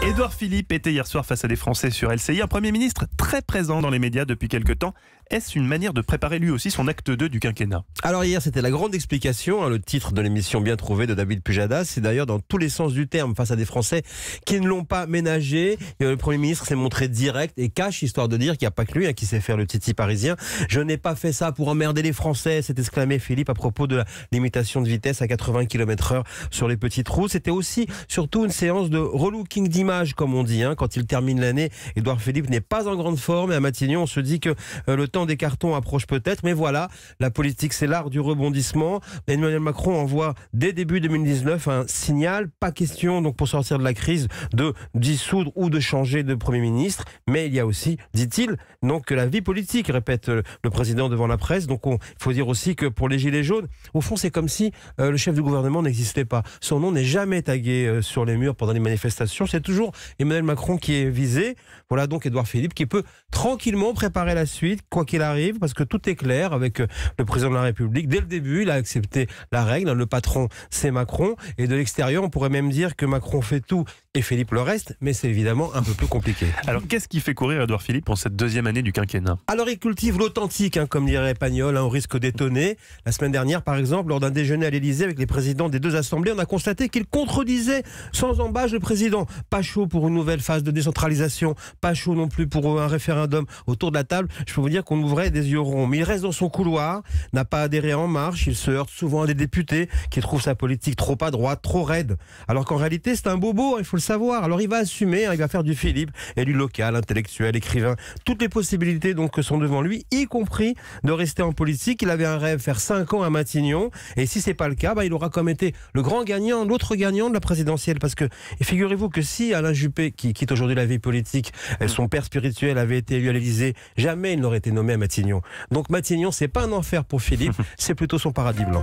Édouard Philippe était hier soir face à des Français sur LCI, un Premier ministre très présent dans les médias depuis quelques temps. Est-ce une manière de préparer lui aussi son acte 2 du quinquennat? Alors hier, c'était la grande explication, le titre de l'émission bien trouvée de David Pujadas. C'est d'ailleurs dans tous les sens du terme face à des Français qui ne l'ont pas ménagé. Le Premier ministre s'est montré direct et cash, histoire de dire qu'il n'y a pas que lui qui sait faire le titi parisien. Je n'ai pas fait ça pour emmerder les Français, s'est exclamé Philippe à propos de la limitation de vitesse à 80 km/h sur les petites routes. C'était aussi surtout une séance de relooking d'image, comme on dit. Quand il termine l'année, Édouard Philippe n'est pas en grande forme et à Matignon, on se dit que le temps des cartons approche peut-être. Mais voilà, la politique, c'est l'art du rebondissement. Emmanuel Macron envoie dès début 2019 un signal. Pas question, donc, pour sortir de la crise, de dissoudre ou de changer de Premier ministre. Mais il y a aussi, dit-il, donc, la vie politique, répète le président devant la presse. Donc il faut dire aussi que pour les Gilets jaunes, au fond, c'est comme si le chef du gouvernement n'existait pas. Son nom n'est jamais tagué sur les murs pendant les manifestations. C'est toujours Emmanuel Macron qui est visé. Voilà donc Édouard Philippe qui peut tranquillement préparer la suite, quoi qu'il arrive, parce que tout est clair avec le président de la République. Dès le début, il a accepté la règle. Le patron, c'est Macron. Et de l'extérieur, on pourrait même dire que Macron fait tout et Philippe le reste, mais c'est évidemment un peu plus compliqué. Alors qu'est-ce qui fait courir Édouard Philippe en cette deuxième année du quinquennat? Alors il cultive l'authentique, comme dirait Pagnol, au risque d'étonner. La semaine dernière, par exemple, lors d'un déjeuner à l'Élysée avec les présidents des deux assemblées, on a constaté qu'il contredisait sans embâche le président. Pas chaud pour une nouvelle phase de décentralisation, pas chaud non plus pour un référendum. Autour de la table, je peux vous dire qu'on ouvrait des yeux ronds. Mais il reste dans son couloir, n'a pas adhéré à En Marche, il se heurte souvent à des députés qui trouvent sa politique trop à droite, trop raide. Alors qu'en réalité, c'est un bobo, il faut le savoir. Alors il va assumer, il va faire du Philippe, élu local, intellectuel, écrivain. Toutes les possibilités donc que sont devant lui, y compris de rester en politique. Il avait un rêve, faire 5 ans à Matignon. Et si c'est pas le cas, il aura comme été le grand gagnant, l'autre gagnant de la présidentielle. Parce que, et figurez-vous que si Alain Juppé, qui quitte aujourd'hui la vie politique, son père spirituel avait été élu à l'Élysée, jamais il n'aurait été nommé à Matignon. Donc Matignon, c'est pas un enfer pour Philippe, c'est plutôt son paradis blanc.